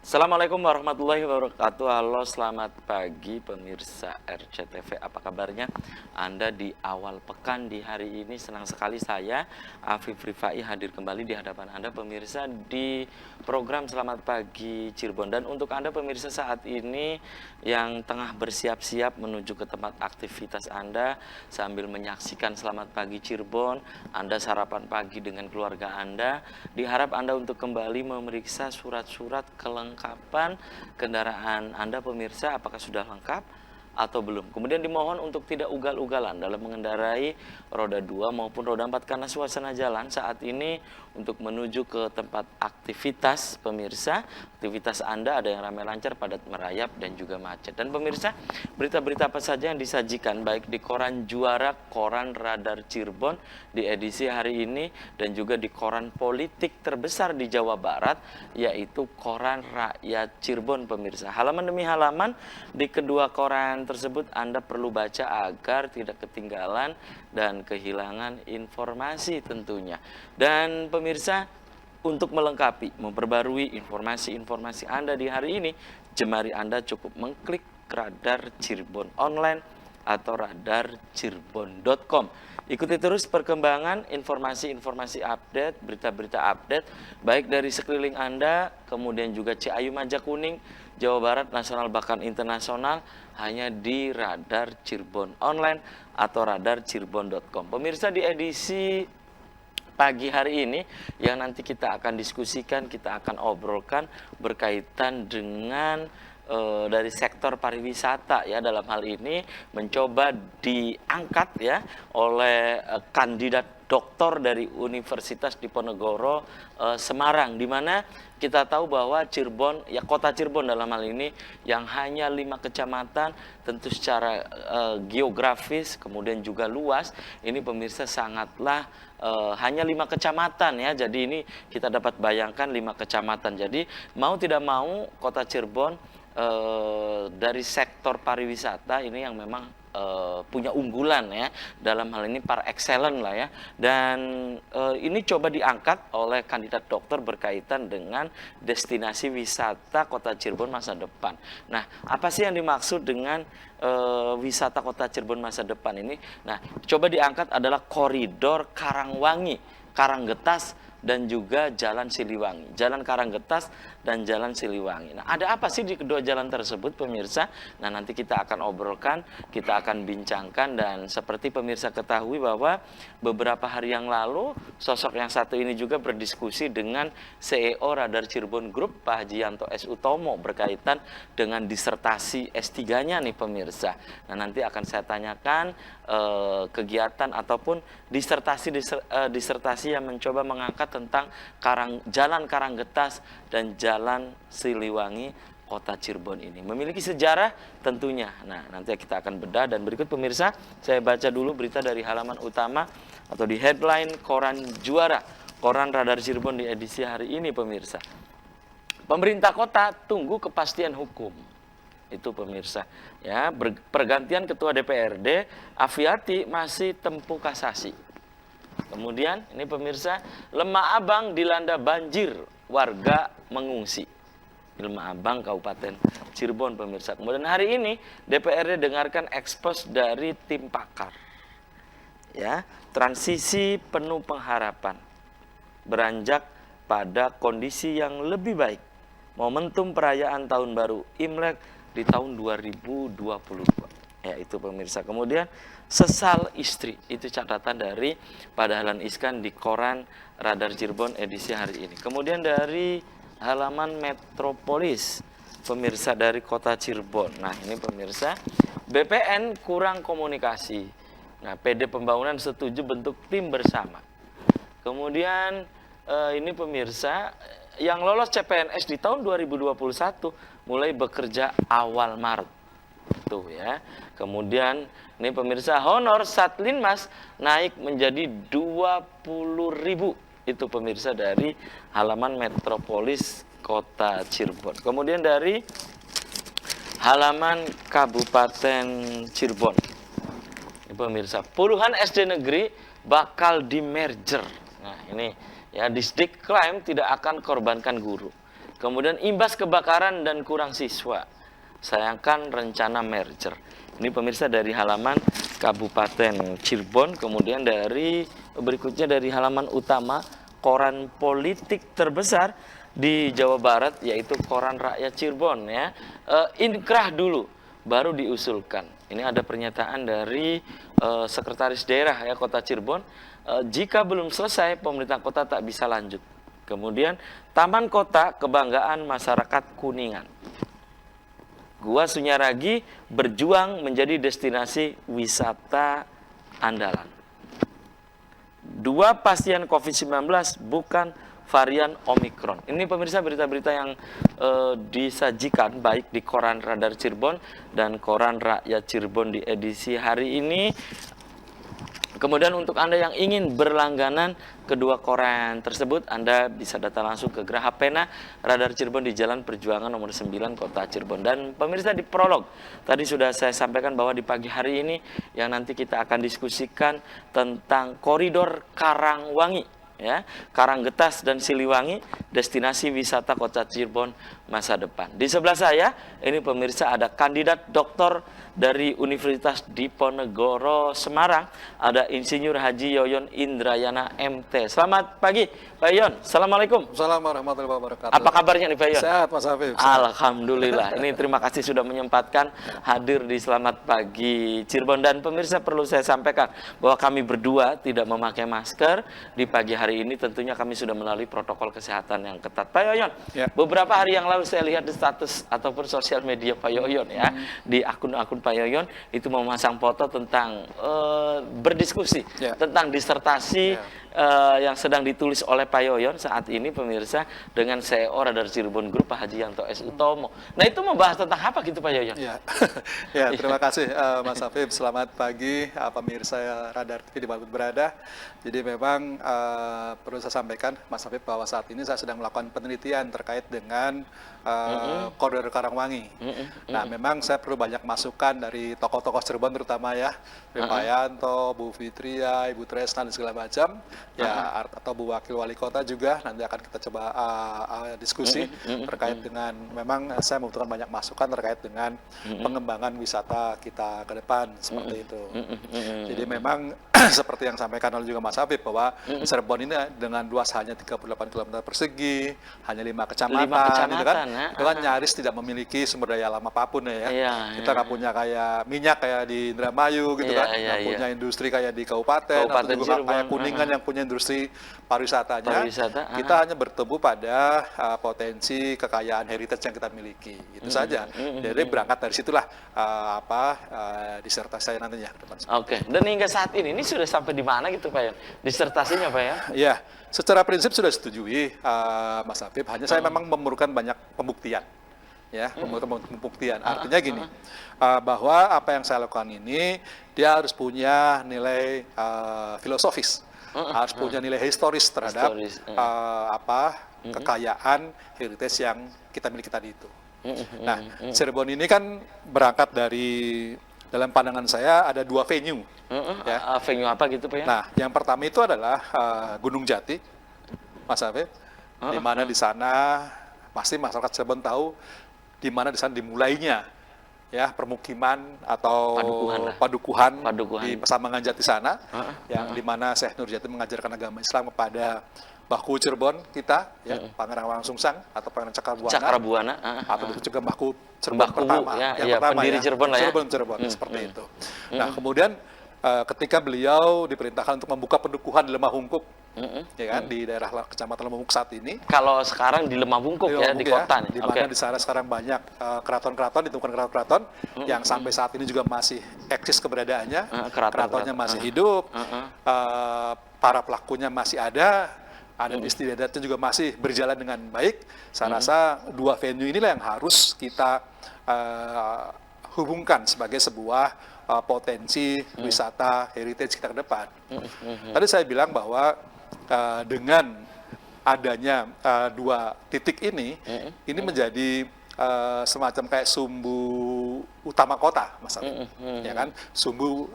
Assalamualaikum warahmatullahi wabarakatuh. Halo, selamat pagi pemirsa RCTV. Apa kabarnya? Anda di awal pekan di hari ini senang sekali saya Afif Rifai hadir kembali di hadapan Anda pemirsa di program Selamat Pagi Cirebon. Dan untuk Anda pemirsa saat ini yang tengah bersiap-siap menuju ke tempat aktivitas Anda sambil menyaksikan Selamat Pagi Cirebon, Anda sarapan pagi dengan keluarga Anda, diharap Anda untuk kembali memeriksa surat-surat kelengkapan kendaraan Anda pemirsa, apakah sudah lengkap atau belum. Kemudian dimohon untuk tidak ugal-ugalan dalam mengendarai roda 2 maupun roda 4 karena suasana jalan saat ini untuk menuju ke tempat aktivitas pemirsa. Aktivitas Anda ada yang ramai lancar, padat merayap dan juga macet. Dan pemirsa, berita-berita apa saja yang disajikan baik di koran Juara, koran Radar Cirebon di edisi hari ini dan juga di koran politik terbesar di Jawa Barat yaitu koran Rakyat Cirebon pemirsa. Halaman demi halaman di kedua koran tersebut Anda perlu baca agar tidak ketinggalan dan kehilangan informasi tentunya. Dan pemirsa, untuk melengkapi, memperbarui informasi-informasi Anda di hari ini, jemari Anda cukup mengklik Radar Cirebon Online atau radarcirebon.com. Ikuti terus perkembangan informasi-informasi update, berita-berita update, baik dari sekeliling Anda, kemudian juga Ciayu Majakuning, Jawa Barat, nasional bahkan internasional, hanya di Radar Cirebon Online atau radarcirebon.com. Pemirsa, di edisi pagi hari ini yang nanti kita akan diskusikan, kita akan obrolkan berkaitan dengan dari sektor pariwisata ya, dalam hal ini mencoba diangkat ya oleh kandidat doktor dari Universitas Diponegoro Semarang, di mana kita tahu bahwa Cirebon ya, kota Cirebon dalam hal ini yang hanya 5 kecamatan, tentu secara geografis kemudian juga luas, ini pemirsa sangatlah hanya 5 kecamatan ya. Jadi ini kita dapat bayangkan 5 kecamatan. Jadi mau tidak mau kota Cirebon dari sektor pariwisata ini yang memang punya unggulan ya, dalam hal ini par excellence lah ya. Dan ini coba diangkat oleh kandidat dokter berkaitan dengan destinasi wisata kota Cirebon masa depan. Nah, apa sih yang dimaksud dengan wisata kota Cirebon masa depan ini? Nah, coba diangkat adalah koridor Karangwangi, Karanggetas dan juga Jalan Siliwangi. Jalan Karanggetas dan Jalan Siliwangi. Nah, ada apa sih di kedua jalan tersebut pemirsa? Nah, nanti kita akan obrolkan, kita akan bincangkan. Dan seperti pemirsa ketahui bahwa beberapa hari yang lalu sosok yang satu ini juga berdiskusi dengan CEO Radar Cirebon Group, Pak Haji Yanto S. Utomo, berkaitan dengan disertasi S3-nya nih pemirsa. Nah, nanti akan saya tanyakan kegiatan ataupun disertasi yang mencoba mengangkat tentang Jalan Karanggetas dan Jalan Siliwangi kota Cirebon ini. Memiliki sejarah tentunya. Nah, nanti kita akan bedah. Dan berikut pemirsa, saya baca dulu berita dari halaman utama atau di headline koran Juara, koran Radar Cirebon di edisi hari ini pemirsa. Pemerintah kota tunggu kepastian hukum. Itu pemirsa ya, pergantian ketua DPRD, Afiati masih tempuh kasasi. Kemudian ini pemirsa, Lemah Abang dilanda banjir, warga mengungsi. Lemah Abang Kabupaten Cirebon pemirsa. Kemudian hari ini DPRD dengarkan ekspos dari tim pakar. Ya, transisi penuh pengharapan. Beranjak pada kondisi yang lebih baik. Momentum perayaan tahun baru Imlek di tahun 2022. Ya, itu pemirsa. Kemudian sesal istri, itu catatan dari Pak Dahlan Iskan di koran Radar Cirebon edisi hari ini. Kemudian dari halaman Metropolis pemirsa dari kota Cirebon. Nah, ini pemirsa, BPN kurang komunikasi. Nah, PD Pembangunan setuju bentuk tim bersama. Kemudian ini pemirsa, yang lolos CPNS di tahun 2021 mulai bekerja awal Maret. Tuh ya. Kemudian ini pemirsa, honor Satlinmas naik menjadi 20.000. Itu pemirsa dari halaman Metropolis Kota Cirebon. Kemudian dari halaman Kabupaten Cirebon. Ini pemirsa, puluhan SD negeri bakal di merger. Nah, ini ya, Disdik klaim tidak akan korbankan guru. Kemudian imbas kebakaran dan kurang siswa, sayangkan rencana merger. Ini pemirsa dari halaman Kabupaten Cirebon. Kemudian berikutnya dari halaman utama koran politik terbesar di Jawa Barat, yaitu Koran Rakyat Cirebon ya. Inkrah dulu baru diusulkan. Ini ada pernyataan dari Sekretaris Daerah ya Kota Cirebon. Jika belum selesai, pemerintah kota tak bisa lanjut. Kemudian Taman Kota Kebanggaan Masyarakat Kuningan. Gua Sunyaragi berjuang menjadi destinasi wisata andalan. 2 pasien COVID-19 bukan varian Omikron. Ini pemirsa berita-berita yang disajikan baik di Koran Radar Cirebon dan Koran Rakyat Cirebon di edisi hari ini. Kemudian untuk Anda yang ingin berlangganan kedua koran tersebut, Anda bisa datang langsung ke Geraha Pena Radar Cirebon di Jalan Perjuangan nomor 9 Kota Cirebon. Dan pemirsa, di prolog tadi sudah saya sampaikan bahwa di pagi hari ini yang nanti kita akan diskusikan tentang koridor Karangwangi ya, Karanggetas dan Siliwangi, destinasi wisata Kota Cirebon masa depan. Di sebelah saya ini pemirsa ada kandidat doktor dari Universitas Diponegoro Semarang, ada Insinyur Haji Yoyon Indrayana MT. Selamat pagi Pak Yoyon. Assalamualaikum. Assalamualaikum warahmatullahi wabarakatuh. Apa kabarnya nih Pak Yoyon? Sehat Mas Afif. Alhamdulillah. Ini terima kasih sudah menyempatkan hadir di Selamat Pagi Cirebon. Dan pemirsa, perlu saya sampaikan bahwa kami berdua tidak memakai masker di pagi hari ini. Tentunya kami sudah melalui protokol kesehatan yang ketat. Pak Yoyon, Ya. beberapa hari yang lalu saya lihat di status ataupun sosial media Pak Yoyon ya, di akun-akun Pak Yoyon itu memasang foto tentang berdiskusi Ya. tentang disertasi yang sedang ditulis oleh Pak Yoyon saat ini pemirsa dengan CEO Radar Cirebon Group Pak Haji Yanto S. Utomo. Nah, itu membahas tentang apa gitu Pak Yoyon? Ya, ya terima kasih Mas Afif. Selamat pagi pemirsa Radar TV dimanapun berada. Jadi memang perlu saya sampaikan Mas Afif bahwa saat ini saya sedang melakukan penelitian terkait dengan koridor Karangwangi. Nah, memang saya perlu banyak masukan dari tokoh-tokoh Cirebon terutama ya, Pak Yanto, Bu Fitria, Ibu Tresna dan segala macam. Ya, atau Bu Wakil Wali Kota juga nanti akan kita coba diskusi terkait dengan memang saya membutuhkan banyak masukan terkait dengan pengembangan wisata kita ke depan seperti itu. Jadi memang seperti yang sampaikan oleh juga Mas Habib bahwa Cirebon ini dengan luas hanya 38 km persegi, hanya 5 kecamatan, gitu kan? Itu kan nyaris tidak memiliki sumber daya alam apapun ya. Kita nggak punya kayak minyak kayak di Indramayu gitu kan, nggak punya industri kayak di kabupaten atau juga kayak Kuningan yang punya industri pariwisatanya. Kita hanya bertumbuh pada potensi kekayaan heritage yang kita miliki, itu saja. Jadi berangkat dari situlah disertasi saya nantinya ke depan. Oke. Dan hingga saat ini sudah sampai di mana gitu Pak Yon? Disertasinya Pak ya? Iya, secara prinsip sudah setujui Mas Habib. Hanya saya memang memerlukan banyak pembuktian. Ya, pembuktian. Artinya gini, bahwa apa yang saya lakukan ini dia harus punya nilai filosofis, harus punya nilai historis terhadap kekayaan heritage yang kita miliki tadi itu. Nah, Cirebon ini kan berangkat dari, dalam pandangan saya ada 2 venue. Ya. Venue apa gitu Pak ya? Nah, yang pertama itu adalah Gunung Jati, Mas Habib, di mana di sana pasti masyarakat Cirebon tahu di mana di sana dimulainya ya permukiman atau padukuhan di Pasamangan Jati sana, yang di mana Syekh Nur Jati mengajarkan agama Islam kepada Mbahku Cirebon kita, ya, Pangeran Wangungsang atau Pangeran Cakrabuana, atau juga Mbahku Cirebon pertama, yang pertama pendiri ya, Cirebon lah ya. Cirebon seperti itu. Nah, kemudian ketika beliau diperintahkan untuk membuka pendukuhan di Lemah Hungkuk, ya kan, di daerah Kecamatan Lemah Hungkuk saat ini. Kalau sekarang di Lemah Hungkuk ya, di kota nih. Di mana di sana sekarang banyak keraton-keraton, ditemukan keraton-keraton yang sampai saat ini juga masih eksis keberadaannya. Keratonnya masih hidup, para pelakunya masih ada istiadatnya juga masih berjalan dengan baik. Saya rasa 2 venue inilah yang harus kita hubungkan sebagai sebuah potensi wisata heritage kita ke depan. Tadi saya bilang bahwa dengan adanya 2 titik ini menjadi semacam kayak sumbu utama kota, Mas Ali. Ya kan? Sumbu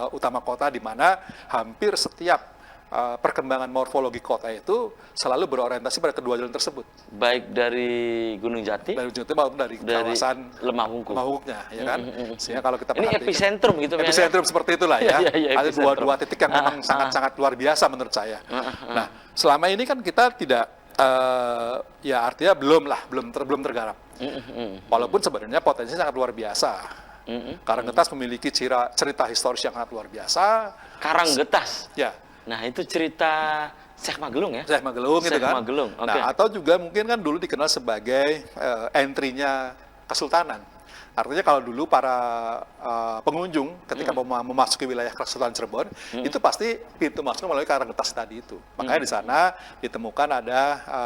utama kota di mana hampir setiap perkembangan morfologi kota itu selalu berorientasi pada kedua jalan tersebut. Baik dari Gunung Jati, Dari Ujung Timur maupun dari kawasan Lemah Wungkul. Mahuknya, ya kan? Sehingga kalau kita Ini perhatikan, epicentrum gitu Pak. epicentrum seperti itulah ya. Iya, iya, Ada epicentrum. dua titik yang memang sangat-sangat luar biasa menurut saya. Nah, selama ini kan kita tidak ya artinya belum tergarap. Walaupun sebenarnya potensinya sangat luar biasa. Karanggetas memiliki cerita historis yang sangat luar biasa. Karanggetas. Ya, Nah, itu cerita Syekh Magelung ya? Syekh Magelung gitu Syekh kan. Magelung, oke. Nah, atau juga mungkin kan dulu dikenal sebagai entry-nya Kesultanan. Artinya kalau dulu para pengunjung ketika memasuki wilayah Kesultanan Cirebon, itu pasti pintu masuk melalui Karanggetas tadi itu. Makanya di sana ditemukan ada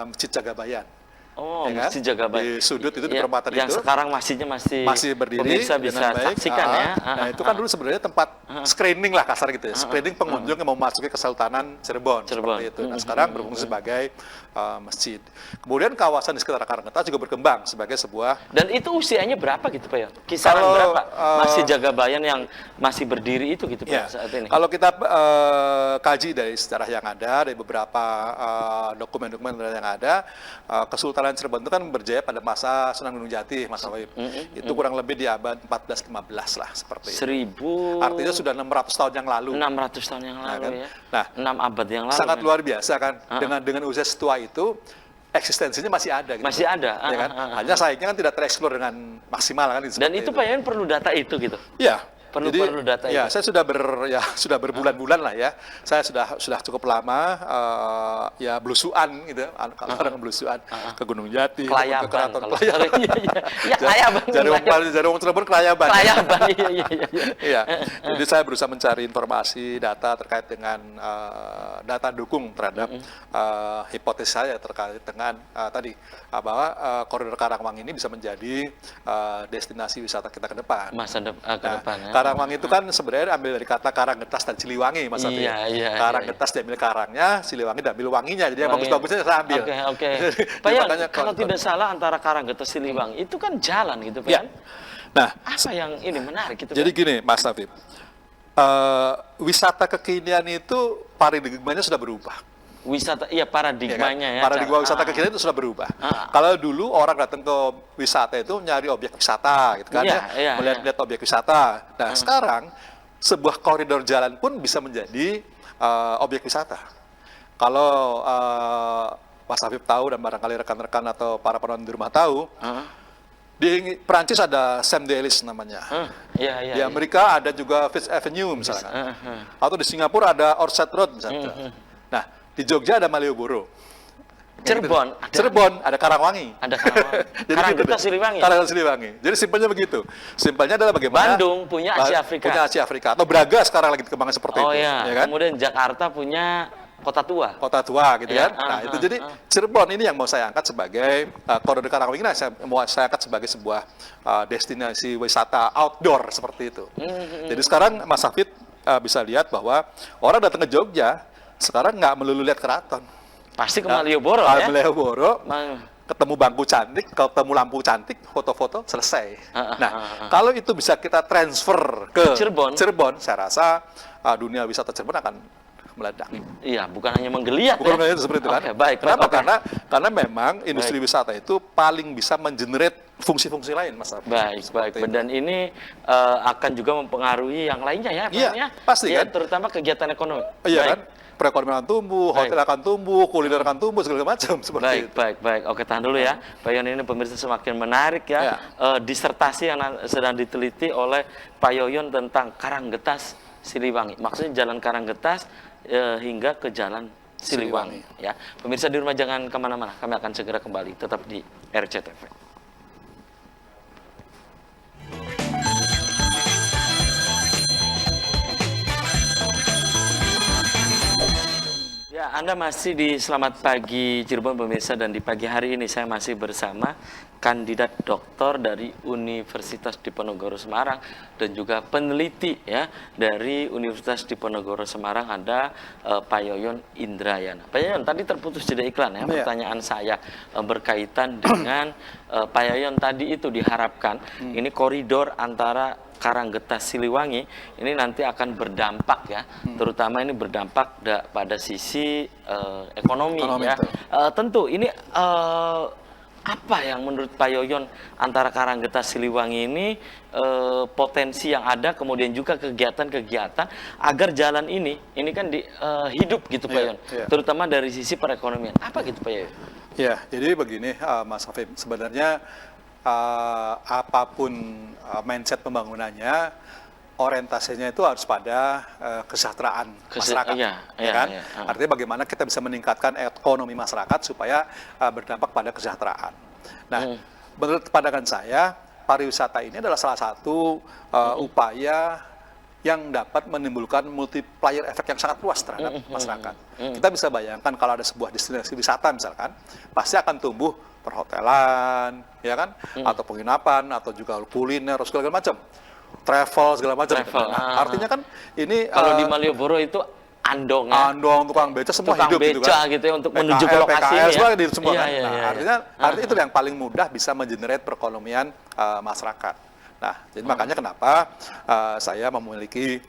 Masjid Jagabayan. Oh, Ya kan? Masjid Jagabayan. Di sudut itu, di Ya, perempatan yang itu. sekarang masjidnya masih Berdiri pemirsa bisa dengan baik. saksikan ya. Nah, itu kan dulu sebenarnya tempat screening lah kasar gitu ya. Screening pengunjung yang mau memasuki Kesultanan Cirebon. Seperti itu. Nah, sekarang berfungsi sebagai masjid. Kemudian kawasan di sekitar Karanggetas juga berkembang sebagai sebuah Dan itu usianya berapa gitu Pak ya? Kisaran Kalau, berapa? Masjid Jagabayan yang masih berdiri itu gitu Pak ya, saat ini? kalau kita kaji dari sejarah yang ada, dari beberapa dokumen-dokumen yang ada, Kesultanan Cirebon itu kan berjaya pada masa Sunan Gunung Jati, Mas Wahib. Itu kurang lebih di abad 14-15 lah, seperti itu. 1600 Artinya sudah 600 tahun yang lalu. tahun yang lalu kan? ya. Nah, 6 abad yang lalu. Sangat kan? luar biasa kan, dengan usia setua itu, eksistensinya masih ada. Gitu. Masih ada. Ya kan? Hanya sayangnya kan tidak tereksplor dengan maksimal kan. Dan seperti itu Pak Yayan perlu data itu gitu. Iya. Perlu data ya, itu. saya sudah berbulan-bulan lah ya. Saya sudah cukup lama ya belusuan gitu. Kalau orang belusuan ke Gunung Jati, ke Kelayaban. Keraton Kalau Kelayaban. Ya Kelayaban. Jari wong Cirebon Kelayaban. Kelayaban. Iya. Iya. Jadi saya berusaha mencari informasi, data terkait dengan data dukung terhadap hipotesis saya terkait dengan tadi bahwa koridor Karawang ini bisa menjadi destinasi wisata kita ke depan. Ke depan ya. Karawang itu kan sebenarnya ambil dari kata Karanggetas dan Siliwangi, Mas Ati. Iya. Karanggetas diambil karangnya, Siliwangi diambil wanginya. Jadi yang bagus-bagusnya saya ambil. Oke. Jadi Pak Yan, makanya kalau tidak salah antara Karanggetas Siliwangi itu kan jalan gitu Pak Ya. Yan. Nah, Apa yang ini menarik gitu jadi Pak? gini, Mas Nafib. Wisata kekinian itu paradigmanya sudah berubah. Wisata, Ya iya kan? paradigmanya ya. Paradigma wisata kekinian itu sudah berubah. Kalau dulu orang datang ke wisata itu nyari objek wisata, gitu kan? Iya. Melihat objek wisata. Nah, sekarang sebuah koridor jalan pun bisa menjadi objek wisata. Kalau Mas Habib tahu dan barangkali rekan-rekan atau para penonton di rumah tahu, di Perancis ada Champs-Élysées namanya. Di Iya. Amerika ada juga Fifth Avenue misalnya. Atau di Singapura ada Orchard Road misalnya. Nah, di Jogja ada Malioboro. Cirebon. Cirebon ada Karangwangi. Ada Karawang. Jadi Karanggetas gitu. Siliwangi. Karanggetas Siliwangi. Jadi simpelnya begitu. Simpelnya adalah bagaimana Bandung punya Asia Afrika. Punya Asia Afrika. Atau Braga sekarang lagi dikembangkan seperti Oh itu. iya. Ya kan? Kemudian Jakarta punya Kota Tua. Kota tua gitu Ya, kan. Nah, itu jadi Cirebon ini yang mau saya angkat sebagai koridor Karawang ini mau saya angkat sebagai sebuah destinasi wisata outdoor seperti itu. Jadi sekarang Mas Hafid bisa lihat bahwa orang datang ke Jogja sekarang nggak melulu lihat keraton. Pasti ke Malioboro ya. Malioboro, Ma- ketemu bangku cantik, ketemu lampu cantik, foto-foto, selesai. Nah, kalau itu bisa kita transfer ke Cirebon. saya rasa dunia wisata Cirebon akan meledak. Iya, bukan hanya menggeliat Bukan ya. hanya seperti itu kan? Oke, baik. Kenapa? Oke. Karena memang industri wisata itu paling bisa mengenerate fungsi-fungsi lain, Mas Abi. Baik. Seperti itu. Dan ini akan juga mempengaruhi yang lainnya ya, Pak Iya, ya. pasti Ya, kan? terutama kegiatan ekonomi. Iya Baik. kan? Perekonomian akan tumbuh, hotel akan tumbuh, kuliner akan tumbuh, segala macam seperti itu. Baik. Oke, tahan dulu ya. Pak Yoyon, ini pemirsa semakin menarik ya. Disertasi yang sedang diteliti oleh Pak Yoyon tentang Karanggetas Siliwangi. Maksudnya jalan Karanggetas hingga ke jalan Siliwangi. Ya, pemirsa di rumah jangan kemana-mana. Kami akan segera kembali. Tetap di RCTV. Ya, Anda masih di Selamat Pagi Cirebon pemirsa, dan di pagi hari ini saya masih bersama kandidat doktor dari Universitas Diponegoro Semarang dan juga peneliti ya dari Universitas Diponegoro Semarang, ada Pak Yoyon Indrayana. Pak Yoyon, tadi terputus jeda iklan ya. Pertanyaan saya berkaitan dengan Pak Yoyon tadi itu diharapkan ini koridor antara Karanggetas Siliwangi ini nanti akan berdampak ya, terutama ini berdampak pada sisi ekonomi ya. Tentu ini apa yang menurut Pak Yoyon antara Karanggetas Siliwangi ini potensi yang ada, kemudian juga kegiatan-kegiatan agar jalan ini kan hidup gitu Pak Yoyon, terutama dari sisi perekonomian. Apa gitu Pak Yoyon? Ya, jadi begini Mas Hafib, sebenarnya apapun mindset pembangunannya, orientasinya itu harus pada kesejahteraan masyarakat, kan? Artinya bagaimana kita bisa meningkatkan ekonomi masyarakat supaya berdampak pada kesejahteraan. Nah, menurut pandangan saya, pariwisata ini adalah salah satu upaya yang dapat menimbulkan multiplier efek yang sangat luas terhadap masyarakat. Kita bisa bayangkan kalau ada sebuah destinasi wisata misalkan, pasti akan tumbuh perhotelan, ya kan, atau penginapan, atau juga kuliner, segala macam. Travel segala macam. Nah, artinya kan ini kalau di Malioboro itu andong ya. Andong, tukang beca semua tukang hidup beca gitu kan. Gitu ya, untuk menuju ke lokasi PKL, ya. Di semua kan. Iya, Nah, artinya itu yang paling mudah bisa mengenerate perekonomian masyarakat. Nah, jadi makanya kenapa saya memiliki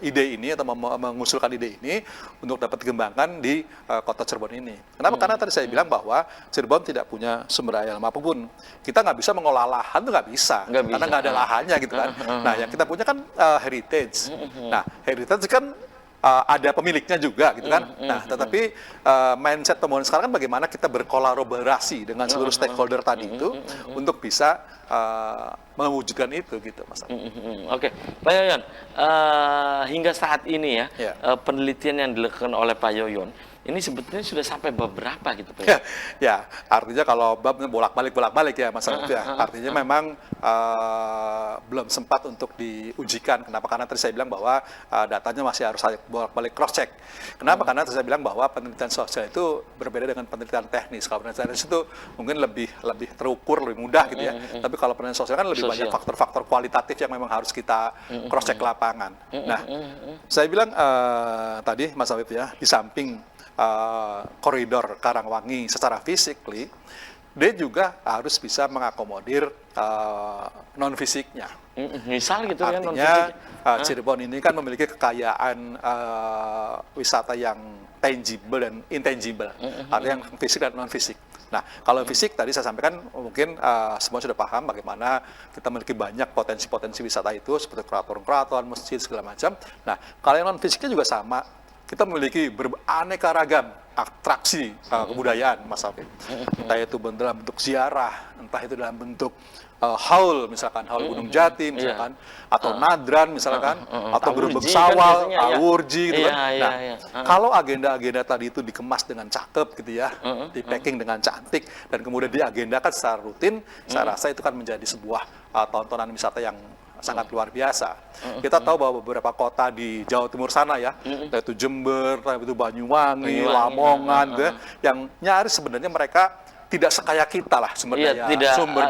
ide ini atau mengusulkan ide ini untuk dapat dikembangkan di kota Cirebon ini. Kenapa? Karena tadi saya bilang bahwa Cirebon tidak punya sumber daya alam apapun. Kita nggak bisa mengolah lahan, itu nggak bisa. Karena nggak ada lahannya gitu kan. Nah, yang kita punya kan heritage. Nah, heritage kan ada pemiliknya juga gitu kan. Nah, tetapi mindset pembangunan sekarang kan bagaimana kita berkolaborasi dengan seluruh stakeholder tadi itu untuk bisa mewujudkan itu gitu, Mas. Oke, Pak Yoyon, hingga saat ini ya, penelitian yang dilakukan oleh Pak Yoyon ini sebetulnya sudah sampai bab berapa gitu Pak? Ya, artinya kalau babnya bolak-balik ya Mas Arif ya. Artinya memang belum sempat untuk diujikan. Kenapa? Karena tadi saya bilang bahwa datanya masih harus bolak-balik cross check. Kenapa? Karena tadi saya bilang bahwa penelitian sosial itu berbeda dengan penelitian teknis. Kalau penelitian teknis itu mungkin lebih terukur, lebih mudah gitu ya. Tapi kalau penelitian sosial kan lebih banyak faktor-faktor kualitatif yang memang harus kita cross check lapangan. Nah, saya bilang tadi Mas Arif ya, di samping koridor Karangwangi secara physically, dia juga harus bisa mengakomodir non fisiknya. Misal gitu ya, non artinya Cirebon ini kan memiliki kekayaan wisata yang tangible dan intangible, artinya yang fisik dan non fisik. Nah, kalau fisik tadi saya sampaikan mungkin semua sudah paham bagaimana kita memiliki banyak potensi-potensi wisata itu seperti keraton-keraton, masjid segala macam. Nah, kalau yang non fisiknya juga sama. Kita memiliki beraneka ragam atraksi kebudayaan, Mas Hafid. Entah itu dalam bentuk ziarah, entah itu dalam bentuk haul, misalkan haul Gunung Jati, misalkan, atau Nadran, misalkan, atau Gerbek Sawal, Tawurji, gitu kan. Nah, kalau agenda-agenda tadi itu dikemas dengan cakep, gitu ya, di packing dengan cantik, dan kemudian diagendakan secara rutin, saya rasa itu kan menjadi sebuah tontonan wisata yang sangat luar biasa. Kita tahu bahwa beberapa kota di Jawa Timur sana ya, yaitu Jember, itu Banyuwangi, Lamongan, gitu ya, yang nyaris sebenarnya mereka tidak sekaya kita lah sumber daya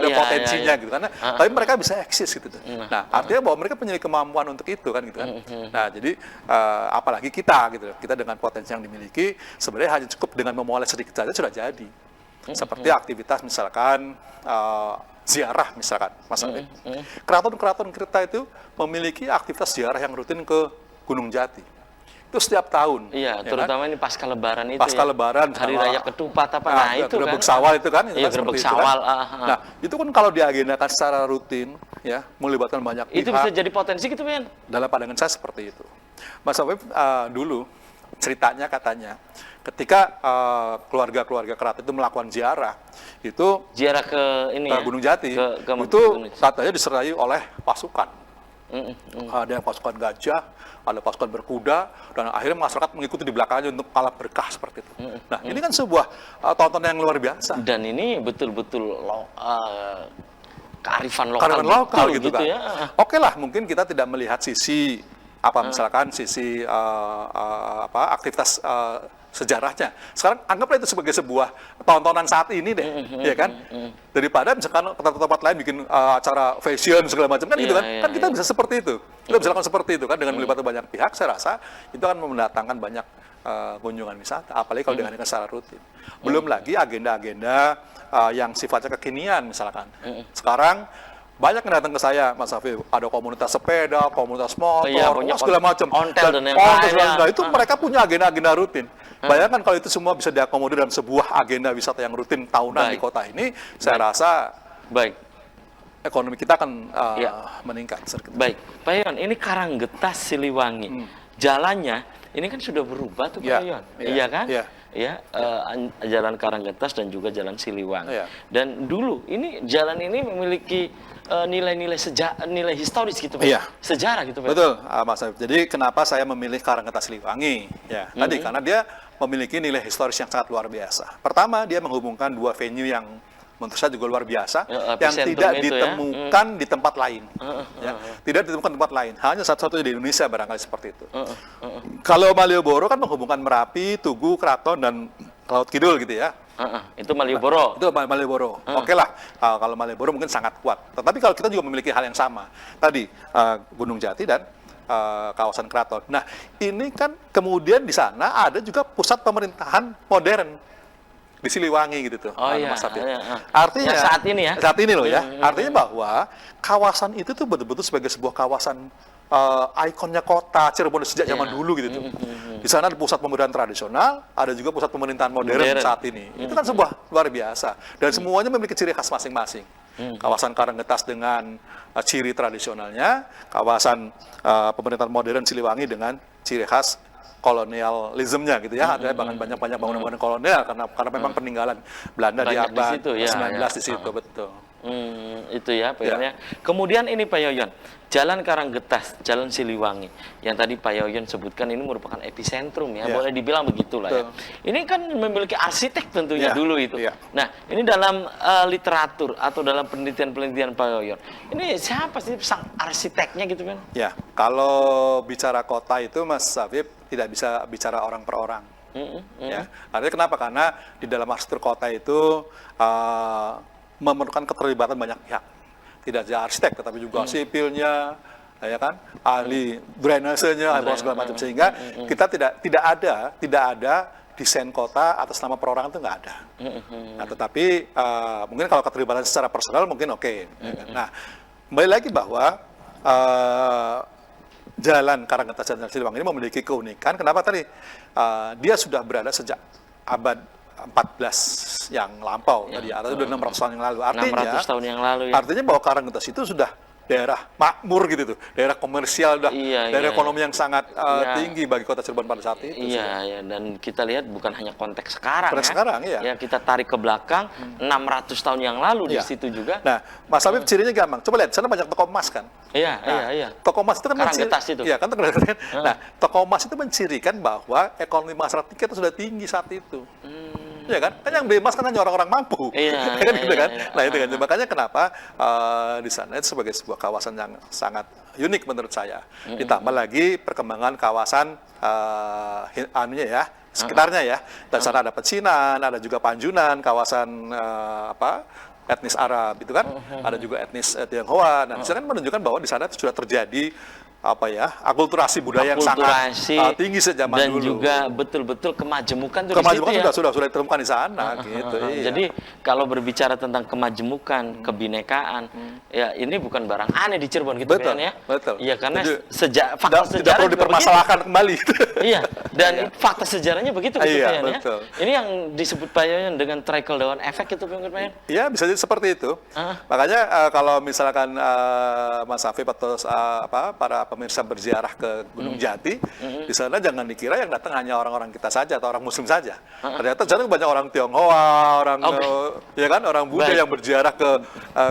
potensinya gitu, karena tapi mereka bisa eksis gitu. Nah, artinya bahwa mereka punya kemampuan untuk itu kan gitu kan. Nah, jadi apalagi kita gitu, kita dengan potensi yang dimiliki sebenarnya hanya cukup dengan memoles sedikit saja sudah jadi. Seperti aktivitas misalkan ziarah misalkan, Mas Arif. Keraton-keraton kita itu memiliki aktivitas ziarah yang rutin ke Gunung Jati. Itu setiap tahun. Iya, ya terutama kan? Ini pasca Lebaran itu. Pasca Lebaran, Hari Raya Ketupat apa? Nah, itu Gerbek Sawal itu kan. Iya, Gerbek Sawal. Nah, itu kan kalau diagendakan secara rutin, ya, melibatkan banyak pihak. Itu bisa jadi potensi gitu, Ben? Dalam pandangan saya seperti itu. Mas Arif, dulu ceritanya katanya, ketika keluarga-keluarga keraton itu melakukan ziarah, itu ziarah ke ini ya, Gunung Jati, itu katanya disertai oleh pasukan. Ada yang pasukan gajah, ada pasukan berkuda, dan akhirnya masyarakat mengikuti di belakangnya untuk kalap berkah seperti itu. Nah, ini kan sebuah tontonan yang luar biasa. Dan ini betul-betul kearifan lokal gitu kan. Ya. Oke lah, mungkin kita tidak melihat sisi misalkan sisi aktivitas sejarahnya. Sekarang anggaplah itu sebagai sebuah tontonan saat ini deh, ya kan? Daripada misalkan tempat-tempat lain bikin acara fashion segala macam kan gitu kan? Kan kita bisa seperti itu. Kita bisa lakukan seperti itu kan dengan melibatkan banyak pihak. Saya rasa itu akan mendatangkan banyak kunjungan wisata, apalagi kalau diadakan secara rutin. Belum lagi agenda-agenda yang sifatnya kekinian misalkan. Sekarang banyak yang datang ke saya, Mas Afif, ada komunitas sepeda, komunitas motor, segala macam. Ontel dan yang lain. Nah, itu mereka punya agenda-agenda rutin. Bayangkan kalau itu semua bisa diakomodir dalam sebuah agenda wisata yang rutin tahunan di kota ini, saya rasa ekonomi kita akan meningkat. Baik, Pak Yon, ini Karanggetas Siliwangi. Jalannya, ini kan sudah berubah tuh Pak Yon. Iya kan? Jalan Karanggetas dan juga Jalan Siliwangi. Dan dulu ini jalan ini memiliki nilai historis gitu Pak. Sejarah gitu Pak. Betul, Mas Afif. Jadi kenapa saya memilih Karanggetas Siliwangi? Ya, tadi karena dia memiliki nilai historis yang sangat luar biasa. Pertama, dia menghubungkan dua venue yang menurut saya juga luar biasa, yang tidak ditemukan di tempat lain. Tidak ditemukan di tempat lain. Hanya satu-satunya di Indonesia barangkali seperti itu. Kalau Malioboro kan menghubungkan Merapi, Tugu, Keraton, dan Laut Kidul gitu ya. Itu Malioboro. Itu Malioboro. Oke lah, kalau Malioboro mungkin sangat kuat. Tetapi kalau kita juga memiliki hal yang sama. Tadi, Gunung Jati dan kawasan Keraton. Nah, ini kan kemudian di sana ada juga pusat pemerintahan modern di Siliwangi gitu tuh. Mas Afif. Artinya saat ini ya. Saat ini loh ya. Artinya bahwa kawasan itu tuh betul-betul sebagai sebuah kawasan ikonnya kota Cirebon sejak zaman dulu gitu tuh. Di sana ada pusat pemerintahan tradisional, ada juga pusat pemerintahan modern saat ini. Itu kan sebuah luar biasa. Dan semuanya memiliki ciri khas masing-masing. Kawasan Karanggetas dengan ciri tradisionalnya, kawasan pemerintahan modern Siliwangi dengan ciri khas kolonialismenya gitu ya, ada banyak bangunan-bangunan kolonial karena memang peninggalan Belanda di abad 19 di situ, betul. Itu ya Pak Yoyon. Kemudian ini Pak Yoyon, Jalan Karanggetas, Jalan Siliwangi, yang tadi Pak Yoyon sebutkan ini merupakan epicentrum ya, boleh dibilang begitulah ya. Ini kan memiliki arsitek tentunya dulu itu. Nah, ini dalam literatur atau dalam penelitian-penelitian Pak Yoyon, ini siapa sih sang arsiteknya gitu kan? Ya, kalau bicara kota itu Mas Afif tidak bisa bicara orang per orang. Ya, artinya kenapa? Karena di dalam arsitektur kota itu memerlukan keterlibatan banyak pihak. Tidak saja arsitek, tetapi juga sipilnya, ya kan, ahli drainasenya, segala macam. Sehingga kita tidak ada desain kota atas nama perorangan itu nggak ada. Nah, tetapi mungkin kalau keterlibatan secara personal mungkin oke. Nah, kembali lagi bahwa Jalan Karanggetas dan Siliwangi ini memiliki keunikan. Kenapa tadi? Dia sudah berada sejak abad 14 yang lampau tadi, atau sudah 600 tahun yang lalu. Artinya 600 tahun yang lalu ya. Artinya bahwa Karanggetas itu sudah daerah makmur gitu tuh, daerah komersial, daerah ekonomi yang sangat tinggi bagi kota Cirebon pada saat itu. Iya, dan kita lihat bukan hanya konteks sekarang sekarang, ya, kita tarik ke belakang 600 tahun yang lalu di situ juga. Nah, Mas Afif cirinya gampang. Coba lihat, sana banyak toko emas kan? Iya. Toko emas itu kan Karanggetas itu. Iya, kan Karanggetas. Nah, toko emas itu mencirikan bahwa ekonomi masyarakat kita sudah tinggi saat itu. Ya kan? Kan yang beli emas kan hanya orang-orang mampu. Kan gitu kan? Nah, itu kan. Makanya kenapa di sana itu sebagai sebuah kawasan yang sangat unik menurut saya. Ditambah lagi perkembangan kawasan sekitarnya ya. Dan sana ada pecinan, ada juga Panjunan, kawasan etnis Arab itu kan. Ada juga etnis Tionghoa. Nah, itu kan menunjukkan bahwa di sana sudah terjadi akulturasi budaya yang sangat tinggi sejak zaman dulu. Dan juga betul-betul kemajemukan itu sudah ditemukan di sana gitu. Jadi kalau berbicara tentang kemajemukan, kebinekaan, ya ini bukan barang aneh di Cirebon gitu kan ya. Betul. Iya, karena fakta sejarah tidak perlu dipermasalahkan kembali. Iya, dan fakta sejarahnya begitu Pak Yoyon ya. Ini yang disebut Pak Yoyon dengan trickle down effect itu Pak Yoyon. Iya, bisa jadi seperti itu. Makanya kalau misalkan Mas Afif atau para pemirsa berziarah ke Gunung Jati, di sana jangan dikira yang datang hanya orang-orang kita saja atau orang Muslim saja. Ternyata di sana banyak orang Tionghoa, orang Buddha yang berziarah ke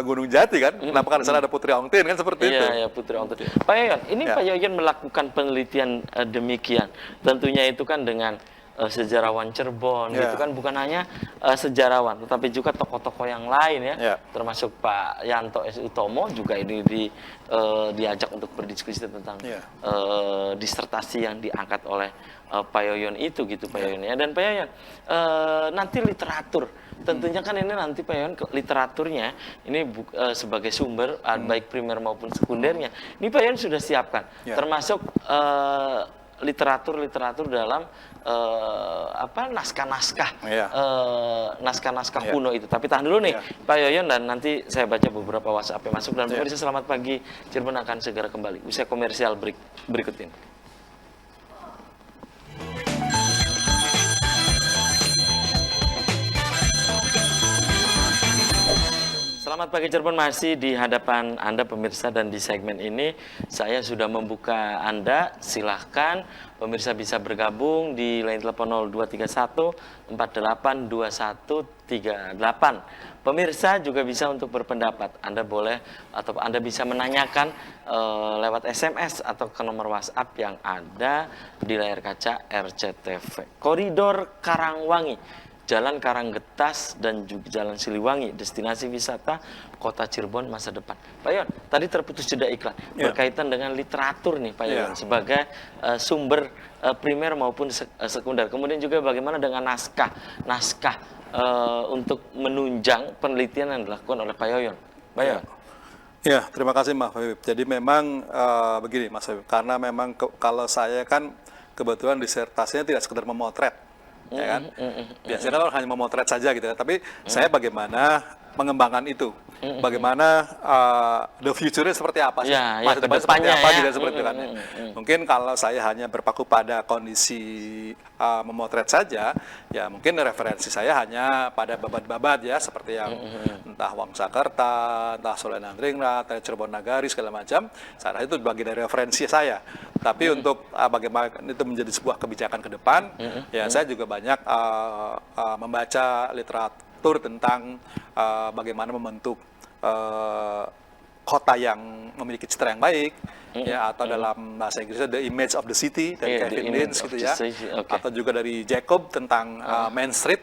Gunung Jati kan. Kenapa? Karena di sana ada Putri Ongtin kan seperti itu. Iya, Putri Ongtin. Pak Yoyon, ini Pak Yoyon melakukan penelitian demikian. Tentunya itu kan dengan sejarawan Cirebon Ya. gitu kan, bukan hanya sejarawan tetapi juga tokoh-tokoh yang lain ya, Ya. termasuk Pak Yanto S. Utomo juga ini diajak untuk berdiskusi tentang Ya. disertasi yang diangkat oleh Pak Yoyon itu gitu Pak Yoyon ya. Dan Pak Yoyon nanti literatur tentunya kan ini nanti Pak Yoyon literaturnya ini sebagai sumber baik primer maupun sekundernya ini Pak Yoyon sudah siapkan Ya. termasuk literatur dalam naskah-naskah Ya. naskah-naskah Ya. kuno itu. Tapi tahan dulu nih Ya. Pak Yoyon, dan nanti saya baca beberapa WhatsApp yang masuk. Dan Ya. pemirsa selamat pagi, Cirebon akan segera kembali usai komersial berikut ini. Selamat pagi Cirebon, masih di hadapan Anda pemirsa, dan di segmen ini saya sudah membuka Anda. Silahkan pemirsa bisa bergabung di line telepon 0231 482138. Pemirsa juga bisa untuk berpendapat. Anda boleh atau Anda bisa menanyakan lewat SMS atau ke nomor WhatsApp yang ada di layar kaca RCTV. Koridor Karangwangi, Jalan Karanggetas dan juga Jalan Siliwangi, destinasi wisata Kota Cirebon masa depan. Pak Yon, tadi terputus jeda iklan berkaitan dengan literatur nih Pak Yon sebagai sumber primer maupun sekunder. Kemudian juga bagaimana dengan naskah untuk menunjang penelitian yang dilakukan oleh Pak Yoyon. Pak Yon. Ya, terima kasih Mas Habib. Jadi memang begini Mas Habib, karena memang kalau saya kan kebetulan disertasinya tidak sekedar memotret. Ya kan? Biasanya kan orang hanya memotret saja gitu ya. Tapi saya bagaimana mengembangkan itu, bagaimana the future-nya seperti apa sih, masa depan seperti apa juga seperti itu kan. Mungkin kalau saya hanya berpaku pada kondisi memotret saja, ya mungkin referensi saya hanya pada babat-babat ya, seperti yang entah Wangsakerta, entah Solenangringrat, Cirebon Nagari segala macam. Saya rasa itu bagian dari referensi saya. Tapi untuk bagaimana itu menjadi sebuah kebijakan ke depan, ya saya juga banyak membaca literatur tentang bagaimana membentuk kota yang memiliki citra yang baik, ya, atau dalam bahasa Inggrisnya The Image of the City dari Kevin Lynch gitu ya, atau juga dari Jacob tentang Main Street.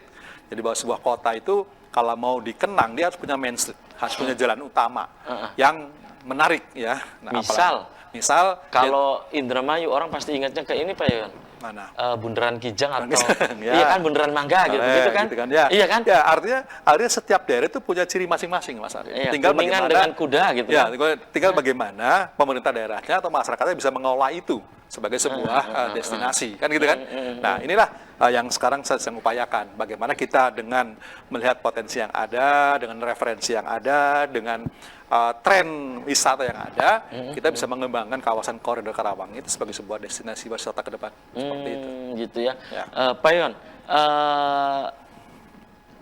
Jadi bahwa sebuah kota itu kalau mau dikenang dia harus punya Main Street, harus punya jalan utama yang menarik ya. Nah, misal kalau Indramayu orang pasti ingatnya ke ini Pak Yoyon. Mana? Bundaran Kijang atau iya kan Bundaran Mangga gitu kan? Gitu kan ya. Iya kan? Ya, artinya setiap daerah itu punya ciri masing-masing Mas Arif. Iya, tinggal bagaimana dengan kuda gitu ya, kan. tinggal bagaimana pemerintah daerahnya atau masyarakatnya bisa mengelola itu sebagai sebuah destinasi kan gitu kan. Nah, inilah yang sekarang saya sedang upayakan, bagaimana kita dengan melihat potensi yang ada, dengan referensi yang ada, dengan tren wisata yang ada, kita bisa mengembangkan kawasan Koridor Karawang itu sebagai sebuah destinasi wisata ke depan. Seperti itu. Gitu ya. Pak Yon,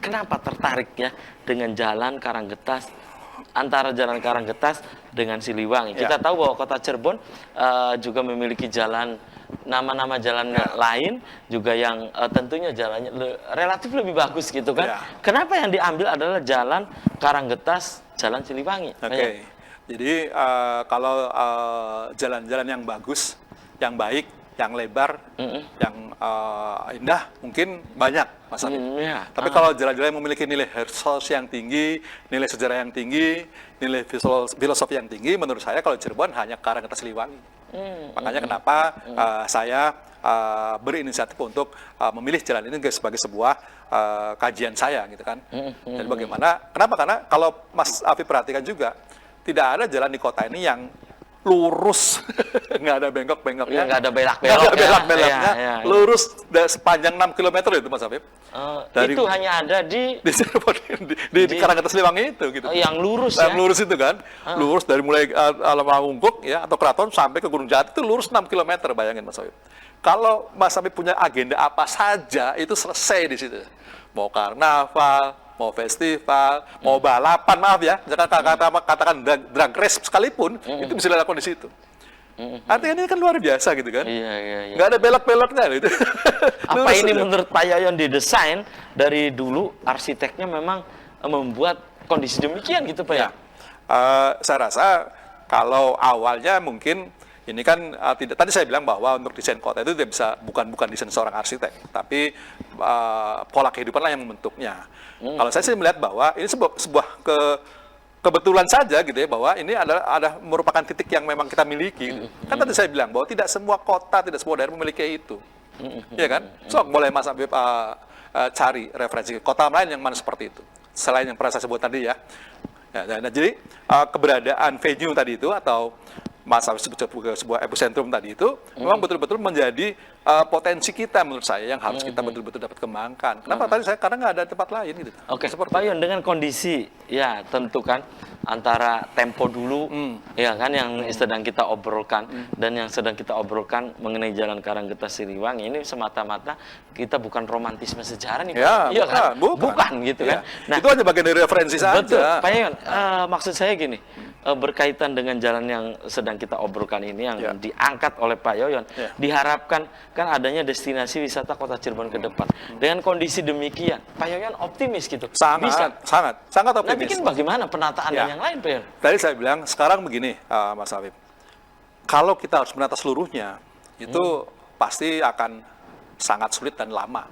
kenapa tertarik ya dengan Jalan Karanggetas, antara Jalan Karanggetas dengan Siliwangi? Kita tahu bahwa Kota Cirebon juga memiliki nama-nama jalan lain juga yang tentunya jalannya relatif lebih bagus gitu kan. Kenapa yang diambil adalah Jalan Karanggetas, Jalan Siliwangi? Oke. Jadi kalau jalan-jalan yang bagus, yang baik, yang lebar, yang indah mungkin banyak Mas Arif. Tapi kalau jalan-jalan yang memiliki nilai resource yang tinggi, nilai sejarah yang tinggi, nilai filosofi yang tinggi, menurut saya kalau Cirebon hanya Karanggetas Siliwangi. Makanya kenapa saya berinisiatif untuk memilih jalan ini sebagai sebuah kajian saya gitu kan. Jadi kenapa? Karena kalau Mas Afif perhatikan juga, tidak ada jalan di kota ini yang lurus, nggak ada bengkok-bengkoknya, nggak ada belak-beloknya, lurus sepanjang 6 km itu Mas Afif. Itu hanya ada di Karanggetas Siliwangi itu gitu. Yang lurus yang lurus itu kan, lurus dari mulai Alamangungkuk ya atau Keraton sampai ke Gunung Jati itu lurus 6 km, bayangin Mas Afif. Kalau Mas Afif punya agenda apa saja itu selesai di situ. Mau karnaval, mau festival, mau balapan, maaf ya, katakan drag race sekalipun, itu bisa dilakukan di situ. Artinya ini kan luar biasa gitu kan? Iya. Nggak ada belok-beloknya gitu. Apa ini menurut Pak Yoyon didesain dari dulu arsiteknya memang membuat kondisi demikian gitu Pak ya? Saya rasa kalau awalnya mungkin ini kan tidak, tadi saya bilang bahwa untuk desain kota itu tidak bisa, bukan desain seorang arsitek, tapi pola kehidupan lah yang membentuknya. Kalau saya sih melihat bahwa ini sebuah kebetulan saja gitu ya, bahwa ini ada merupakan titik yang memang kita miliki. Gitu. Kan tadi saya bilang bahwa tidak semua kota, tidak semua daerah memiliki itu. Ya kan? So, boleh Mas Habib cari referensi kota lain yang mana seperti itu. Selain yang pernah saya sebut tadi ya. Nah, jadi keberadaan venue tadi itu atau Mas Habib sebut sebuah epicentrum tadi itu memang betul-betul menjadi potensi kita menurut saya yang harus kita betul-betul dapat kembangkan. Kenapa tadi saya karena nggak ada tempat lain gitu. Oke, Pak Yon, dengan kondisi ya tentu kan antara tempo dulu ya kan yang sedang kita obrolkan dan yang sedang kita obrolkan mengenai Jalan Karanggetas Siliwangi ini semata-mata kita bukan romantisme sejarah nih, ya, iya kan? Bukan gitu ya. kan. Nah, itu hanya bagian dari referensi betul, saja. Pak Yon, maksud saya gini, berkaitan dengan jalan yang sedang kita obrolkan ini yang diangkat oleh Pak Yoyon, diharapkan kan adanya destinasi wisata Kota Cirebon ke depan. Dengan kondisi demikian, Pak Yoyon optimis gitu. Sangat optimis. Nah, bikin bagaimana penataan dan yang lain, Pak Yoyon? Tadi saya bilang sekarang begini, Mas Habib. Kalau kita harus menata seluruhnya, itu pasti akan sangat sulit dan lama.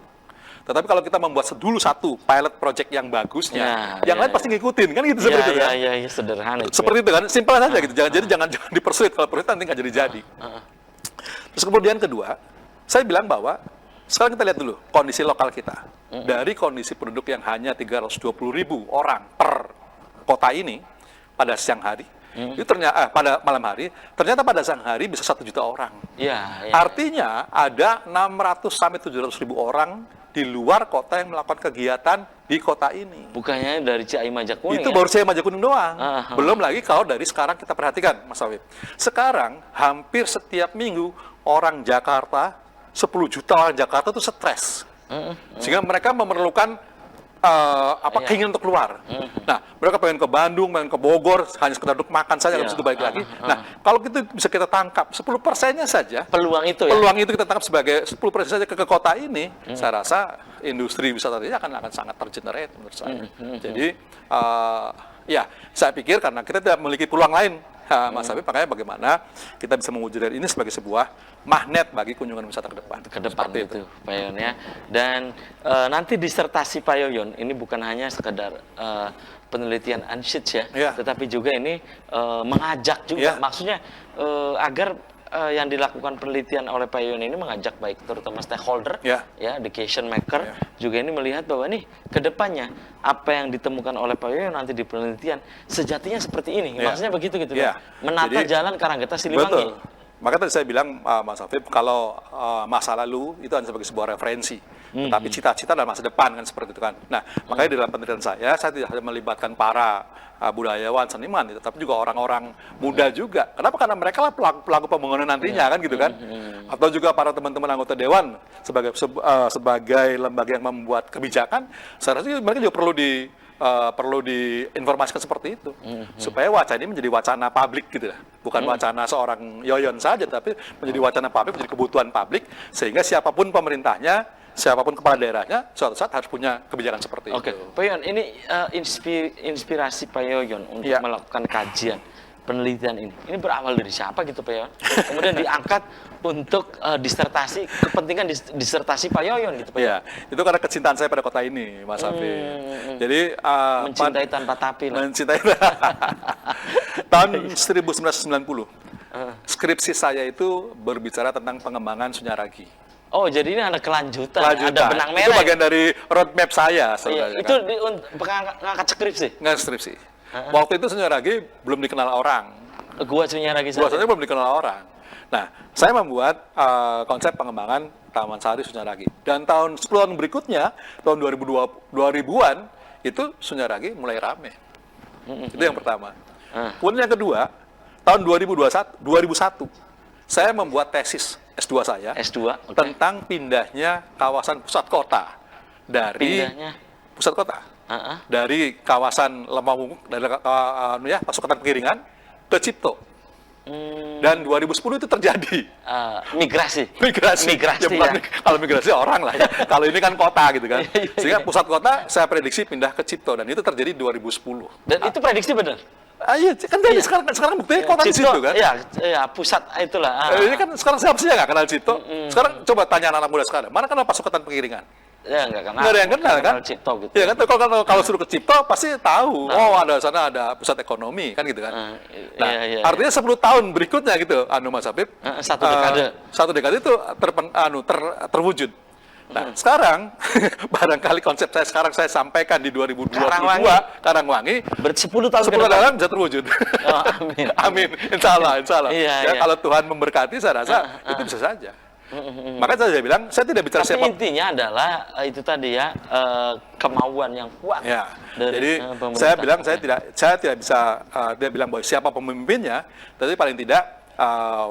Tetapi kalau kita membuat dulu satu pilot project yang bagusnya, yang lain pasti ngikutin, kan gitu seperti itu kan? Iya, sederhana. Seperti itu kan, simpel saja gitu. Jangan dipersulit, kalau persulit nanti nggak jadi. Terus kemudian kedua, saya bilang bahwa sekarang kita lihat dulu kondisi lokal kita. Dari kondisi penduduk yang hanya 320.000 orang per kota ini pada siang hari, itu ternyata pada malam hari, ternyata pada siang hari bisa 1 juta orang. Artinya ada 600 sampai 700.000 orang di luar kota yang melakukan kegiatan di kota ini. Bukannya dari Ciawi Majakuning. Itu baru Ciawi Majakuning doang. Belum lagi kalau dari sekarang kita perhatikan, Mas Habib. Sekarang hampir setiap minggu orang Jakarta, 10 juta orang Jakarta itu stres. Sehingga mereka memerlukan keinginan untuk keluar. Nah, mereka pengen ke Bandung, pengen ke Bogor, hanya sekedar duduk makan saja, habis itu balik lagi. Nah, kalau itu bisa kita tangkap 10%-nya saja, peluang itu kita tangkap sebagai 10% saja ke kota ini, saya rasa industri wisata ini akan sangat tergenerate menurut saya. Jadi, saya pikir karena kita tidak memiliki peluang lain, Mas Habib, makanya bagaimana kita bisa mewujudkan ini sebagai sebuah magnet bagi kunjungan wisata ke depan. Ke depan itu, Pak Yoyon ya. Dan nanti disertasi Pak Yoyon ini bukan hanya sekedar penelitian ansich ya, tetapi juga ini mengajak juga, maksudnya agar yang dilakukan penelitian oleh Pak Yoyon ini mengajak baik terutama stakeholder, education maker, juga ini melihat bahwa nih kedepannya apa yang ditemukan oleh Pak Yoyon nanti di penelitian sejatinya seperti ini, maksudnya begitu gitu, menata jalan Karanggetas Siliwangi. Betul. Maka tadi saya bilang, Mas Habib, kalau masa lalu itu hanya sebagai sebuah referensi, tetapi cita-cita dan masa depan kan seperti itu kan. Nah, makanya di dalam penelitian saya tidak hanya melibatkan para budayawan, seniman, tetapi juga orang-orang muda juga. Kenapa? Karena mereka lah pelaku pembangunan nantinya kan gitu kan. Atau juga para teman-teman anggota dewan sebagai lembaga yang membuat kebijakan, saya rasa mereka juga perlu diinformasikan seperti itu, supaya wacana ini menjadi wacana publik gitu lah, bukan wacana seorang Yoyon saja, tapi menjadi wacana publik, menjadi kebutuhan publik, sehingga siapapun pemerintahnya, siapapun kepala daerahnya, suatu saat harus punya kebijakan seperti itu. Pak Yoyon, ini inspirasi Pak Yoyon untuk melakukan kajian penelitian ini berawal dari siapa gitu Pak Yoyon? Kemudian diangkat untuk disertasi, kepentingan disertasi Pak Yoyon gitu Pak Yoyon? Itu karena kecintaan saya pada kota ini, Mas Habib. Jadi mencintai tanpa tapi lah. Mencintai. Tahun 1990, skripsi saya itu berbicara tentang pengembangan Sunyaragi. Oh, jadi ini ada kelanjutan. Ada benang merah. Itu bagian dari roadmap saya. Itu ngangkat skripsi? Ngangkat skripsi. Waktu itu Sunyaragi belum dikenal orang. Gua Sunyaragi saja belum dikenal orang. Nah, saya membuat konsep pengembangan Taman Sari Sunyaragi. Dan tahun 10 tahun berikutnya, tahun 2000-an, itu Sunyaragi mulai rame. Itu yang pertama. Kemudian yang kedua, tahun 2001, saya membuat tesis S2 saya tentang pindahnya kawasan pusat kota dari pusat kota. Dari kawasan Lemawungu, dari Pasokan Pengiringan ke Cipto. Dan 2010 itu terjadi. Migrasi. Ya, bukan, kalau migrasi orang lah ya. Kalau ini kan kota gitu kan. Sehingga pusat kota saya prediksi pindah ke Cipto dan itu terjadi 2010. Dan itu prediksi benar? Iya, kan jadi sekarang buktinya kota di situ kan. Iya, pusat itulah. Ini kan sekarang siapa sih yang nggak kenal Cipto? Sekarang coba tanya anak-anak muda sekarang, mana kenal pasukan pengiringan? Ya nggak kenal. Nggak ada yang kenal kan? Cipto gitu. Iya kan, kalau suruh ke Cipto pasti tahu. Oh, ada sana ada pusat ekonomi kan gitu kan. Nah, artinya 10 tahun berikutnya gitu, Mas Habib. Satu dekade. Satu dekade itu terwujud. Nah, sekarang barangkali konsep saya sampaikan di 2022 Karangwangi berarti 10 tahun 10 tahun bisa terwujud. Oh, amin. Amin. Insya Allah. Iya. Kalau Tuhan memberkati, saya rasa itu bisa saja. Makanya saya bilang, saya tidak bicara Tapi intinya adalah itu tadi ya, kemauan yang kuat. Ya. Dari, Jadi saya bilang saya tidak bisa dia bilang bahwa siapa pemimpinnya, tapi paling tidak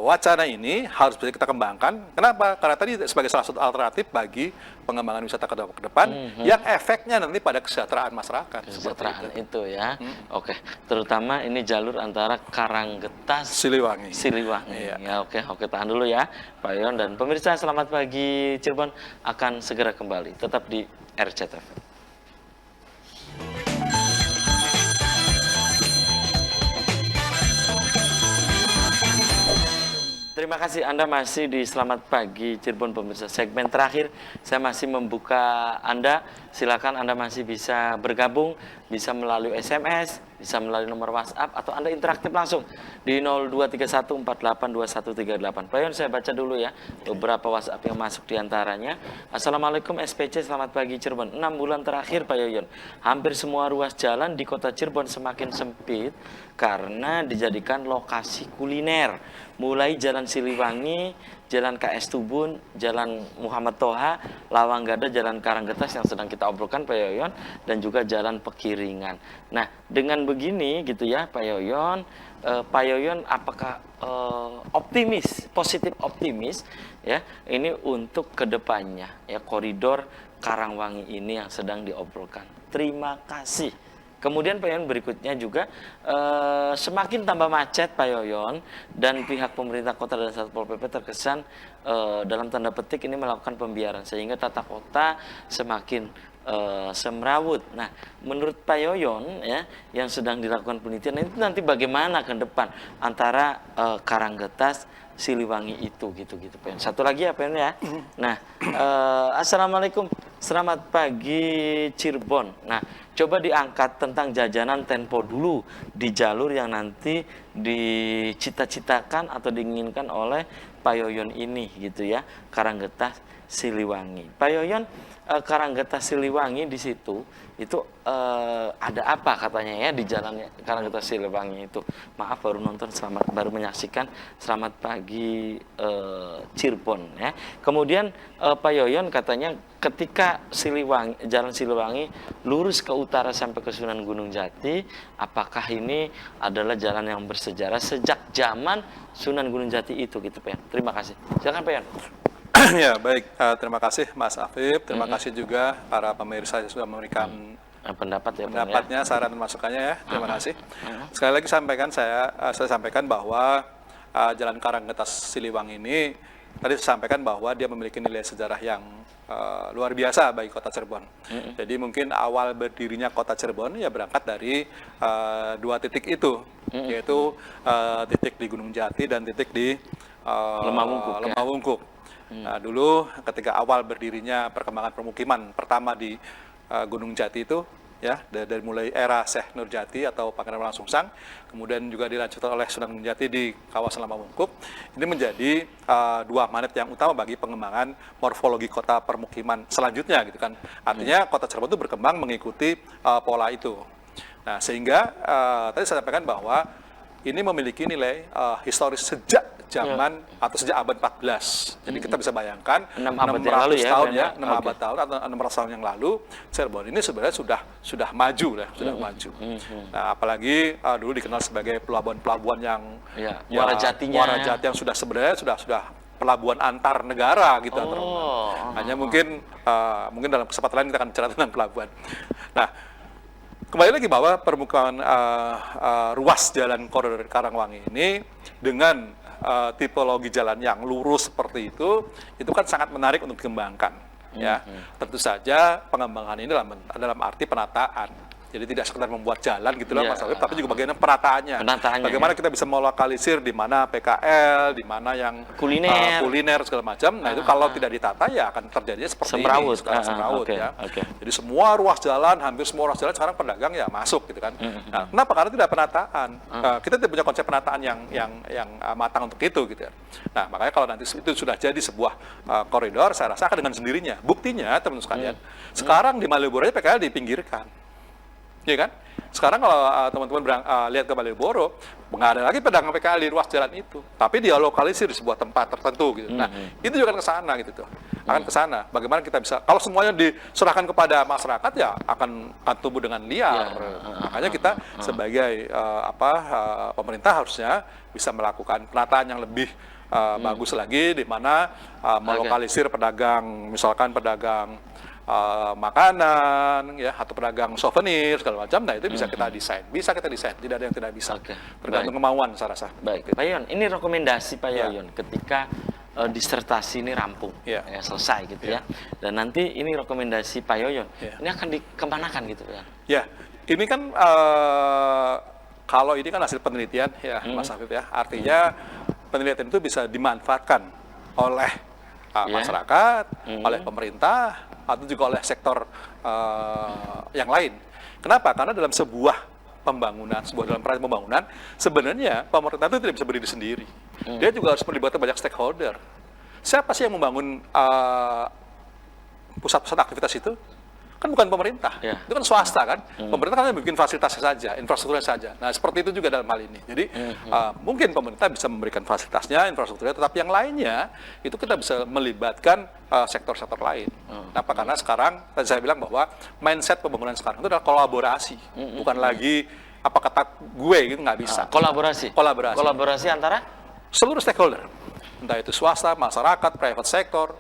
wacana ini harus bisa kita kembangkan. Kenapa? Karena tadi sebagai salah satu alternatif bagi pengembangan wisata ke depan yang efeknya nanti pada kesejahteraan masyarakat. Kesejahteraan itu ya. Oke, terutama ini jalur antara Karanggetas Siliwangi. Iya. Ya, oke, tahan dulu ya, Pak Yon dan pemirsa. Selamat pagi Cirebon akan segera kembali. Tetap di RCTV. Terima kasih Anda masih di Selamat Pagi Cirebon pemirsa. Segmen terakhir saya masih membuka Anda. Silakan Anda masih bisa bergabung, bisa melalui SMS, bisa melalui nomor WhatsApp, atau Anda interaktif langsung di 0231482138. Pak Yon, saya baca dulu ya beberapa WhatsApp yang masuk diantaranya. Assalamualaikum SPC, selamat pagi Cirebon. 6 bulan terakhir Pak Yoyon, hampir semua ruas jalan di kota Cirebon semakin sempit karena dijadikan lokasi kuliner. Mulai Jalan Siliwangi, Jalan KS Tubun, Jalan Muhammad Toha, Lawang Gada, Jalan Karanggetas yang sedang kita obrolkan Pak Yoyon, dan juga Jalan Pekiringan. Nah, dengan begini gitu ya Pak Yoyon, apakah positif optimis ya ini untuk kedepannya ya koridor Karangwangi ini yang sedang diobrolkan. Terima kasih. Kemudian Pak Yoyon berikutnya juga semakin tambah macet Pak Yoyon, dan pihak pemerintah kota dan Satpol PP terkesan dalam tanda petik ini melakukan pembiaran sehingga tata kota semakin semrawut. Nah, menurut Pak Yoyon ya yang sedang dilakukan penelitian itu nanti bagaimana ke depan antara Karanggetas Siliwangi itu gitu Pak Yoyon. Satu lagi ya Pak Yoyon ya. Nah, assalamualaikum, selamat pagi Cirebon. Nah, coba diangkat tentang jajanan Tempo dulu di jalur yang nanti dicita-citakan atau diinginkan oleh Pak Yoyon ini gitu ya, Karanggetas Siliwangi. Pak Yoyon, Karanggetas Siliwangi di situ itu ada apa katanya ya di jalan Karanggetas Siliwangi itu? Maaf baru nonton, baru menyaksikan. Selamat pagi Cirebon ya. Kemudian Pak Yoyon katanya ketika Jalan Siliwangi lurus ke utara sampai ke Sunan Gunung Jati, apakah ini adalah jalan yang bersejarah sejak zaman Sunan Gunung Jati itu gitu Pak Yon? Terima kasih. Silakan Pak Yon. Ya, baik. Terima kasih Mas Afif. Terima kasih juga para pemirsa yang sudah memberikan pendapatnya, saran dan masukannya ya. Terima kasih. Sekali lagi saya sampaikan bahwa Jalan Karanggetas Siliwangi ini tadi saya sampaikan bahwa dia memiliki nilai sejarah yang luar biasa bagi kota Cirebon. Jadi mungkin awal berdirinya kota Cirebon ya berangkat dari dua titik itu, yaitu titik di Gunung Jati dan titik di Lemah Wungkuk. Nah, dulu ketika awal berdirinya perkembangan permukiman pertama di Gunung Jati itu ya dari mulai era Syekh Nurjati atau Pangeran Walangsungsang, kemudian juga dilanjutkan oleh Sunan Gunung Jati di kawasan Lemah Wungkuk. Ini menjadi dua magnet yang utama bagi pengembangan morfologi kota permukiman selanjutnya gitu kan. Artinya kota Cirebon itu berkembang mengikuti pola itu. Nah, sehingga tadi saya sampaikan bahwa ini memiliki nilai historis sejak zaman atau sejak abad 14. Jadi kita bisa bayangkan 600 tahun ya, 6 abad tahun atau 600 tahun yang lalu Cirebon ini sebenarnya sudah maju lah, maju. Nah, apalagi dulu dikenal sebagai pelabuhan yang Muara Jatinya. yang sudah sebenarnya sudah pelabuhan antar negara gitu. Hanya mungkin dalam kesempatan lain kita akan bicara tentang pelabuhan. Nah, kembali lagi bahwa permukaan ruas jalan koridor Karangwangi ini dengan tipologi jalan yang lurus seperti itu kan sangat menarik untuk dikembangkan. Ya, tentu saja pengembangan ini dalam arti penataan. Jadi tidak sekedar membuat jalan gitu loh Iya. Mas Afif, tapi juga bagaimana penataannya. Penataannya, Bagaimana ya. kita bisa melokalisir di mana PKL, di mana yang Kuliner. kuliner segala macam. Nah itu kalau tidak ditata ya akan terjadinya seperti Semrawut. ini sekarang semrawut Oke, ya. oke. Jadi semua ruas jalan, hampir semua ruas jalan sekarang pedagang ya masuk gitu kan. Nah, kenapa? Karena tidak penataan. Kita tidak punya konsep penataan yang matang untuk itu gitu ya. Nah, makanya kalau nanti itu sudah jadi sebuah koridor, saya rasa akan dengan sendirinya. Buktinya teman-teman sekalian, sekarang di Malioboro aja PKL dipinggirkan. Iya kan? Sekarang kalau teman-teman lihat ke Malioboro, nggak ada lagi pedagang PKL di ruas jalan itu, tapi dia lokalisir di sebuah tempat tertentu gitu. Nah, itu juga akan ke sana gitu tuh. Akan ke sana. Bagaimana kita bisa, kalau semuanya diserahkan kepada masyarakat ya akan tumbuh dengan liar. Makanya kita sebagai pemerintah harusnya bisa melakukan penataan yang lebih bagus lagi, di mana melokalisir pedagang, misalkan pedagang makanan ya atau pedagang souvenir segala macam. Nah itu bisa kita desain, tidak ada yang tidak bisa. Oke, Tergantung kemauan saya rasa. Baik, Pak Yoyon, ini rekomendasi Pak Yoyon ketika disertasi ini rampung, Ya. ya, selesai gitu ya. Dan nanti ini rekomendasi Pak Yoyon, Ya. ini akan dikemanakan gitu ya? Ya, ini kan kalau ini kan hasil penelitian ya Mas Afif ya, artinya penelitian itu bisa dimanfaatkan oleh masyarakat, oleh pemerintah, atau juga oleh sektor yang lain. Kenapa? Karena dalam sebuah dalam proyek pembangunan, sebenarnya pemerintah itu tidak bisa berdiri sendiri. Dia juga harus melibatkan banyak stakeholder. Siapa sih yang membangun pusat-pusat aktivitas itu? Kan bukan pemerintah, Ya. itu kan swasta kan. Pemerintah kan bikin fasilitasnya saja, infrastrukturnya saja. Nah seperti itu juga dalam hal ini. Jadi mungkin pemerintah bisa memberikan fasilitasnya, infrastrukturnya, tetapi yang lainnya itu kita bisa melibatkan sektor-sektor lain. Kenapa? Karena sekarang tadi saya bilang bahwa mindset pembangunan sekarang itu adalah kolaborasi, bukan lagi apa kata gue gitu, nggak bisa. Kolaborasi. Kolaborasi. Kolaborasi antara Seluruh stakeholder, entah itu swasta, masyarakat, private sector,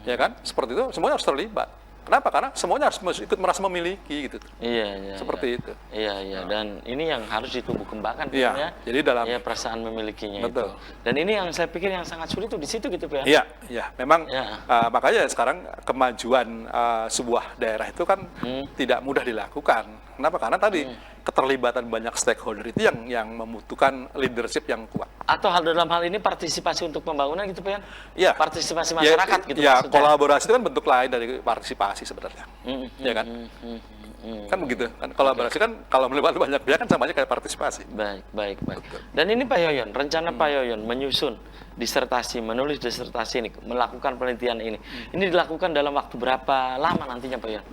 ya kan? Seperti itu semuanya harus terlibat. Kenapa? Karena semuanya harus ikut merasa memiliki gitu. iya. Seperti itu. Iya. Dan ini yang harus ditumbuh kembangkan Iya, ya. jadi dalam- ya, perasaan memilikinya Betul. itu. Dan ini yang saya pikir yang sangat sulit tuh di situ gitu Pak. Iya, memang Ya. makanya sekarang kemajuan sebuah daerah itu kan tidak mudah dilakukan. Kenapa? Karena tadi keterlibatan banyak stakeholder itu yang membutuhkan leadership yang kuat. Atau dalam hal ini partisipasi untuk pembangunan gitu Pak. Iya. Partisipasi masyarakat gitu Ya, maksudnya. kolaborasi itu kan bentuk lain dari partisipasi sebenarnya. Ya kan? Kan begitu. Kan kolaborasi kan kalau melibatkan banyak pihak kan sama aja kayak partisipasi. Baik. Dan ini Pak Yoyon, rencana Pak Yoyon menyusun disertasi, menulis disertasi ini, melakukan penelitian ini. Ini dilakukan dalam waktu berapa lama nantinya Pak Yoyon?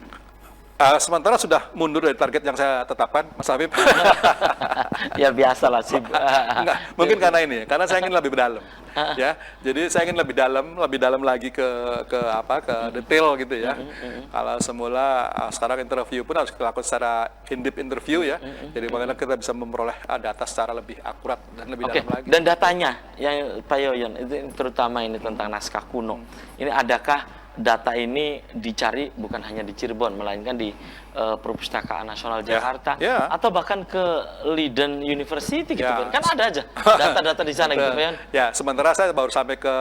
Sementara sudah mundur dari target yang saya tetapkan, Mas Habib. Ya biasalah sih. Enggak, mungkin karena ini, karena saya ingin lebih dalam, ya. Jadi saya ingin lebih dalam lagi ke detail gitu ya. Kalau semula sekarang interview pun harus kita lakukan secara in-depth interview ya. Jadi bagaimana kita bisa memperoleh data secara lebih akurat dan lebih Oke, dalam lagi. dan datanya yang Pak Yoyon itu terutama ini tentang naskah kuno. Ini adakah data ini dicari bukan hanya di Cirebon, melainkan di Perpustakaan Nasional Jakarta, ya. atau bahkan ke Leiden University gitu Ya. Pak. Kan ada aja data-data di sana gitu Pak Yoyon. Ya, sementara saya baru sampai ke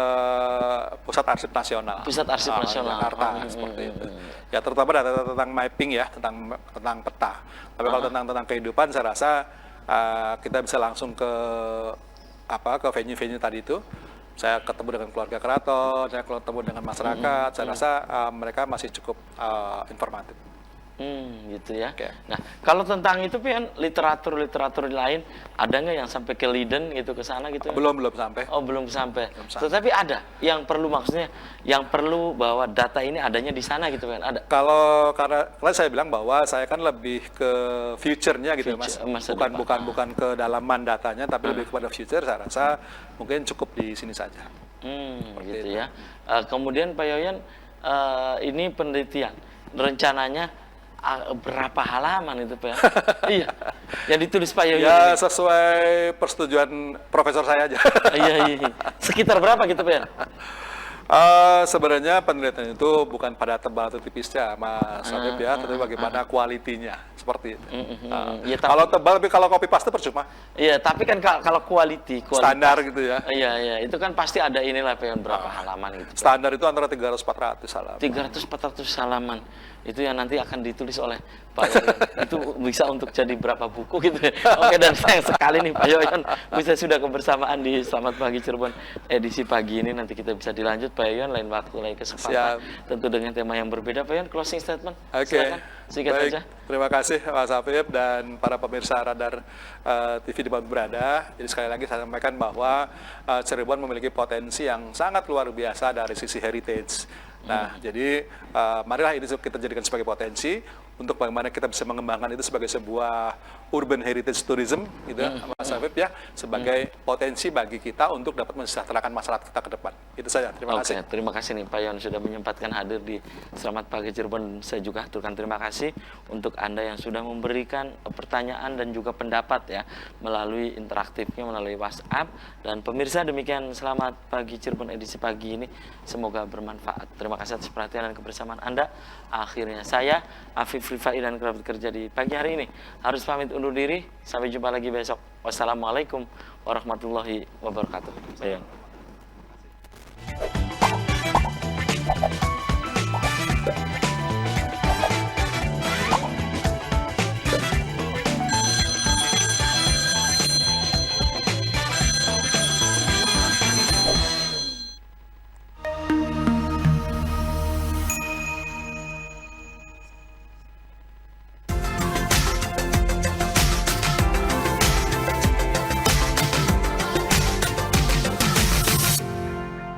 Pusat Arsip Nasional. Pusat Arsip Nasional. Jakarta, seperti itu. Ya, terutama data tentang mapping ya, tentang peta. Tapi kalau tentang kehidupan, saya rasa kita bisa langsung ke venue-venue tadi itu. Saya ketemu dengan keluarga keraton, saya ketemu dengan masyarakat. Saya rasa mereka masih cukup informatif. Gitu ya. Oke. Nah, kalau tentang itu Pian, literatur lain ada nggak yang sampai ke Leiden gitu ke sana gitu? Belum sampai. Oh, belum sampai. sampai. Tetapi ada yang perlu maksudnya yang perlu bahwa data ini adanya di sana gitu kan? Ada. Karena saya bilang bahwa saya kan lebih ke future-nya gitu Future, Mas. masa depan. Bukan ke dalaman datanya, tapi lebih kepada future. Saya rasa mungkin cukup di sini saja. Gitu ya. Kemudian Pak Yoyon, ini penelitian rencananya berapa halaman itu Pak? Iya. Yang ditulis Pak Yoyon. Ya ini. sesuai persetujuan profesor saya aja. Iya. Sekitar berapa gitu Pak? Sebenarnya penelitian itu bukan pada tebal atau tipisnya, Mas Habib ya, tapi bagaimana kualitinya seperti itu. Ya, tapi- Kalau tebal, tapi kalau copy paste percuma. Iya, tapi kan kalau quality Standar gitu ya. Iya, itu kan pasti ada inilah Pak Yoyon berapa halaman gitu. Standar itu antara 300-400 halaman. 300-400 halaman. itu yang nanti akan ditulis oleh Pak Yoyon. Itu bisa untuk jadi berapa buku gitu ya. Oke, dan sayang sekali nih Pak Yoyon, bisa sudah kebersamaan di Selamat Pagi Cirebon edisi pagi ini. Nanti kita bisa dilanjut Pak Yoyon lain waktu, lain kesempatan. Tentu dengan tema yang berbeda. Pak Yoyon, closing statement. Oke, Silakan, singkat baik. saja. Terima kasih Mas Afif dan para pemirsa Radar TV di mana berada. Jadi sekali lagi saya sampaikan bahwa Cirebon memiliki potensi yang sangat luar biasa dari sisi heritage. Nah, jadi marilah ini kita jadikan sebagai potensi untuk bagaimana kita bisa mengembangkan itu sebagai sebuah urban heritage tourism, gitu, Mas Afif ya, sebagai potensi bagi kita untuk dapat mensejahterakan masyarakat kita ke depan. Itu saja. Terima kasih. Terima kasih nih Pak Yon sudah menyempatkan hadir di Selamat Pagi Cirebon. Saya juga aturkan terima kasih untuk Anda yang sudah memberikan pertanyaan dan juga pendapat ya melalui interaktifnya melalui WhatsApp. Dan pemirsa, demikian Selamat Pagi Cirebon edisi pagi ini, semoga bermanfaat. Terima kasih atas perhatian dan kebersamaan Anda. Akhirnya saya Afif Rifai dan kerabat kerja di pagi hari ini harus pamit undur diri. Sampai jumpa lagi besok. Wassalamualaikum warahmatullahi wabarakatuh. Bayan.